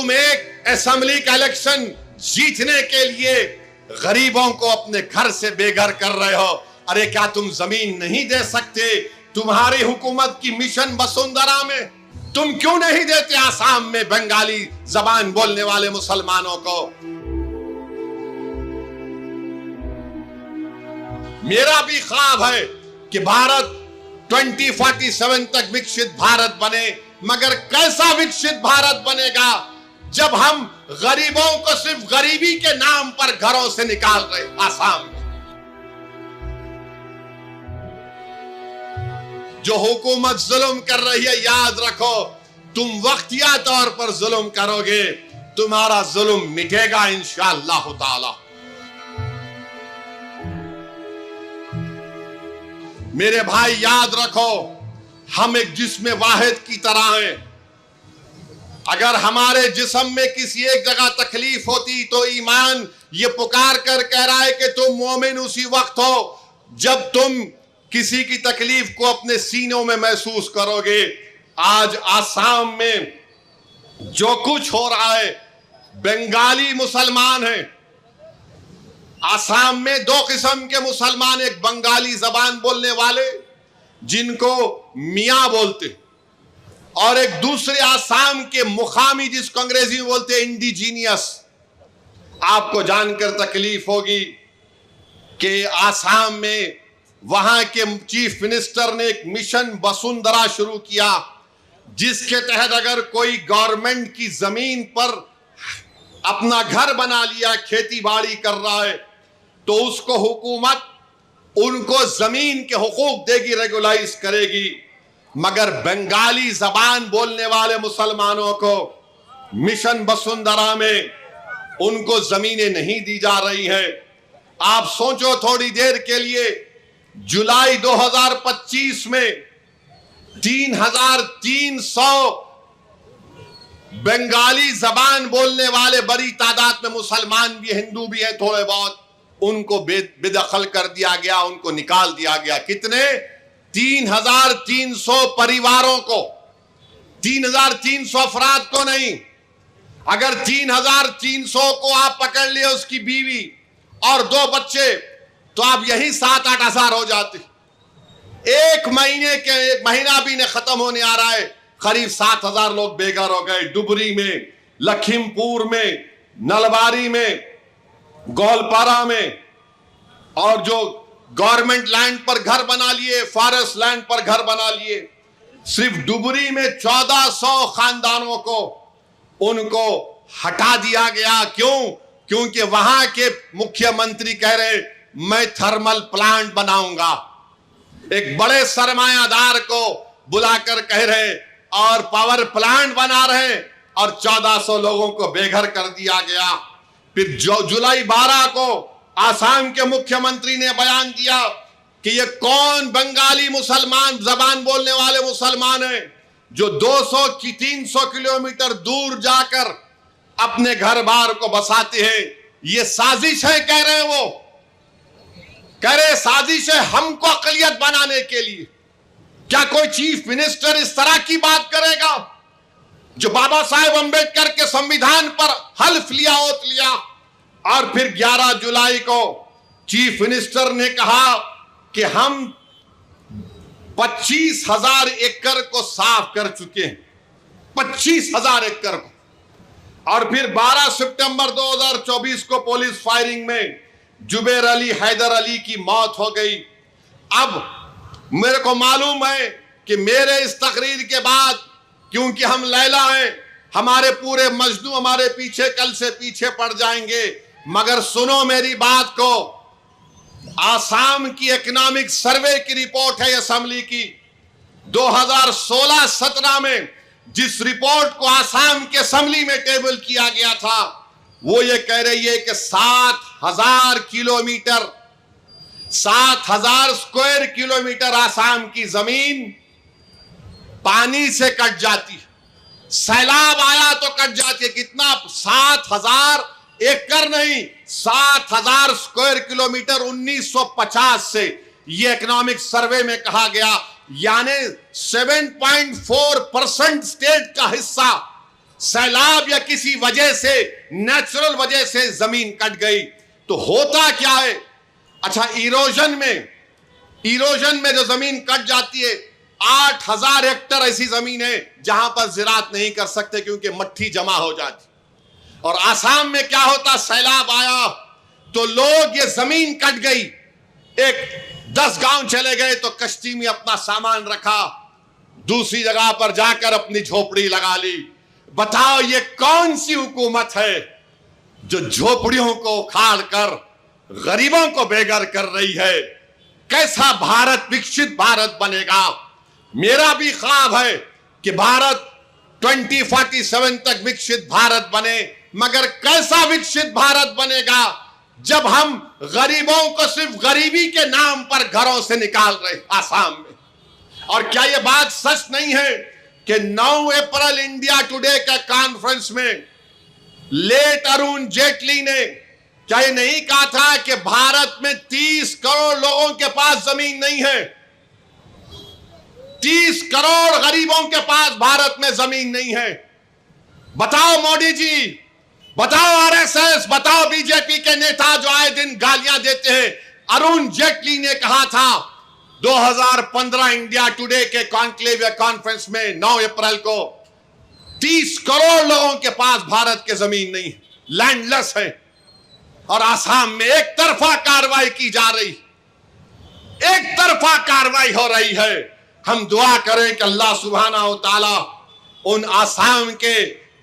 तुम एक असेंबली का इलेक्शन जीतने के लिए गरीबों को अपने घर से बेघर कर रहे हो। अरे क्या तुम जमीन नहीं दे सकते? तुम्हारी हुकूमत की मिशन वसुंधरा में तुम क्यों नहीं देते आसाम में बंगाली जबान बोलने वाले मुसलमानों को? मेरा भी ख्वाब है कि भारत 2047 तक विकसित भारत बने, मगर कैसा विकसित भारत बनेगा जब हम गरीबों को सिर्फ गरीबी के नाम पर घरों से निकाल रहे। आसाम में जो हुकूमत जुल्म कर रही है, याद रखो तुम वक्तिया तौर पर जुल्म करोगे, तुम्हारा जुल्म मिटेगा इंशाअल्लाह ताला। मेरे भाई याद रखो, हम एक जिस्म वाहिद की तरह हैं। अगर हमारे जिस्म में किसी एक जगह तकलीफ होती तो ईमान ये पुकार कर कह रहा है कि तुम मोमिन उसी वक्त हो जब तुम किसी की तकलीफ को अपने सीनों में महसूस करोगे। आज आसाम में जो कुछ हो रहा है, बंगाली मुसलमान हैं। आसाम में दो किस्म के मुसलमान, एक बंगाली जबान बोलने वाले जिनको मियां बोलते, और एक दूसरे आसाम के मुकामी जिसको अंग्रेजी में बोलते हैं इंडिजीनियस। आपको जानकर तकलीफ होगी कि आसाम में वहां के चीफ मिनिस्टर ने एक मिशन वसुंधरा शुरू किया, जिसके तहत अगर कोई गवर्नमेंट की जमीन पर अपना घर बना लिया, खेती बाड़ी कर रहा है, तो उसको हुकूमत उनको जमीन के हुकूक देगी, रेगुलाइज करेगी। मगर बंगाली जबान बोलने वाले मुसलमानों को मिशन वसुंधरा में उनको जमीनें नहीं दी जा रही हैं। आप सोचो थोड़ी देर के लिए, जुलाई 2025 में 3300 बंगाली जबान बोलने वाले, बड़ी तादाद में मुसलमान भी, हिंदू भी हैं थोड़े बहुत, उनको बेदखल कर दिया गया, उनको निकाल दिया गया। कितने? 3300 परिवारों को, 3300 अफराद को नहीं। अगर 3300 को आप पकड़ लिए, उसकी बीवी और 2 बच्चे, तो आप यही 7-8 हजार हो जाते। एक महीना भी नहीं खत्म होने आ रहा है, करीब 7000 लोग बेघर हो गए। डुबरी में, लखीमपुर में, नलबारी में, गोलपारा में, और जो गवर्नमेंट लैंड पर घर बना लिए, फॉरेस्ट लैंड पर घर बना लिए। सिर्फ डुबरी में 1400 खानदानों को उनको हटा दिया गया। क्यों? क्योंकि वहां के मुख्यमंत्री कह रहे मैं थर्मल प्लांट बनाऊंगा। एक बड़े सरमायादार को बुलाकर कह रहे और पावर प्लांट बना रहे, और 1400 लोगों को बेघर कर दिया गया। फिर जुलाई 12 को आसाम के मुख्यमंत्री ने बयान दिया कि ये कौन बंगाली मुसलमान जबान बोलने वाले मुसलमान हैं जो 200-300 किलोमीटर दूर जाकर अपने घर बार को बसाते हैं। ये साजिश है, कह रहे हैं वो, कह रहे साजिश है हमको अकलियत बनाने के लिए। क्या कोई चीफ मिनिस्टर इस तरह की बात करेगा? जो बाबा साहेब अंबेडकर के संविधान पर हल्फ लिया, ओत लिया, और फिर 11 जुलाई को चीफ मिनिस्टर ने कहा कि हम 25,000 एकड़ को साफ कर चुके हैं, 25,000 एकड़ को। और फिर 12 सितंबर 2024 को पुलिस फायरिंग में जुबैर अली, हैदर अली की मौत हो गई। अब मेरे को मालूम है कि मेरे इस तकरीर के बाद, क्योंकि हम लैला हैं, हमारे पूरे मजनू हमारे पीछे कल से पीछे पड़ जाएंगे, मगर सुनो मेरी बात को। आसाम की इकोनॉमिक सर्वे की रिपोर्ट है असेंबली की 2016-17 में, जिस रिपोर्ट को आसाम के असेंबली में टेबल किया गया था, वो ये कह रही है कि 7000 किलोमीटर, 7000 स्क्वायर किलोमीटर आसाम की जमीन पानी से कट जाती है। सैलाब आया तो कट जाती है। कितना? 7000 एकड़ नहीं, 7000 स्क्वायर किलोमीटर 1950 से, ये इकोनॉमिक सर्वे में कहा गया। यानी 7.4% स्टेट का हिस्सा सैलाब या किसी वजह से, नेचुरल वजह से जमीन कट गई, तो होता क्या है? अच्छा, इरोजन में जो जमीन कट जाती है, 8,000 हेक्टेयर ऐसी जमीन है जहां पर ज़राअत नहीं कर सकते क्योंकि मट्टी जमा हो जाती। और आसाम में क्या होता, सैलाब आया तो लोग, ये जमीन कट गई, एक 10 गांव चले गए तो कश्ती में अपना सामान रखा, दूसरी जगह पर जाकर अपनी झोपड़ी लगा ली। बताओ ये कौन सी हुकूमत है जो झोपड़ियों को उखाड़ कर गरीबों को बेघर कर रही है? कैसा भारत, विकसित भारत बनेगा? मेरा भी ख्वाब है कि भारत 2047 तक विकसित भारत बने, मगर कैसा विकसित भारत बनेगा जब हम गरीबों को सिर्फ गरीबी के नाम पर घरों से निकाल रहे आसाम में? और क्या यह बात सच नहीं है कि 9 अप्रैल इंडिया टुडे के कॉन्फ्रेंस में लेट अरुण जेटली ने क्या ये नहीं कहा था कि भारत में 30 करोड़ लोगों के पास जमीन नहीं है? 30 करोड़ गरीबों के पास भारत में जमीन नहीं है। बताओ मोदी जी, बताओ आरएसएस, बताओ बीजेपी के नेता जो आए दिन गालियां देते हैं। अरुण जेटली ने कहा था 2015 इंडिया टुडे के कॉन्क्लेव या कॉन्फ्रेंस में 9 अप्रैल को, 30 करोड़ लोगों के पास भारत के जमीन नहीं है, लैंडलेस है। और आसाम में एक तरफा कार्रवाई की जा रही, एक तरफा कार्रवाई हो रही है। हम दुआ करें कि अल्लाह सुब्हाना व तआला उन आसाम के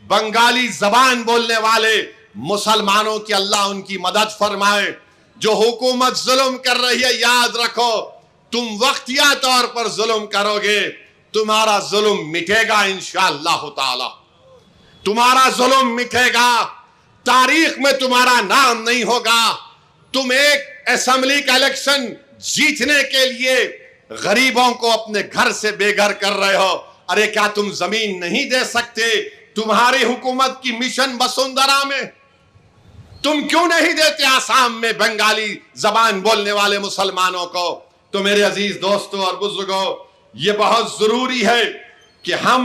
बंगाली जबान बोलने वाले मुसलमानों की अल्लाह उनकी मदद फरमाए। जो हुकूमत जुल्म कर रही है, याद रखो, तुम वक्तिया तौर पर जुल्म करोगे, तुम्हारा जुल्म मिटेगा इंशाअल्लाह ताला, तुम्हारा जुल्म मिटेगा, तारीख में तुम्हारा नाम नहीं होगा। तुम एक असेंबली का इलेक्शन जीतने के लिए गरीबों को अपने घर से बेघर कर रहे हो। अरे क्या तुम जमीन नहीं दे सकते? तुम्हारी हुकूमत की मिशन वसुंधरा में तुम क्यों नहीं देते आसाम में बंगाली जबान बोलने वाले मुसलमानों को? तो मेरे अजीज दोस्तों और बुजुर्गों, ये बहुत जरूरी है कि हम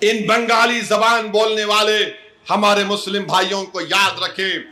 इन बंगाली जबान बोलने वाले हमारे मुस्लिम भाइयों को याद रखें।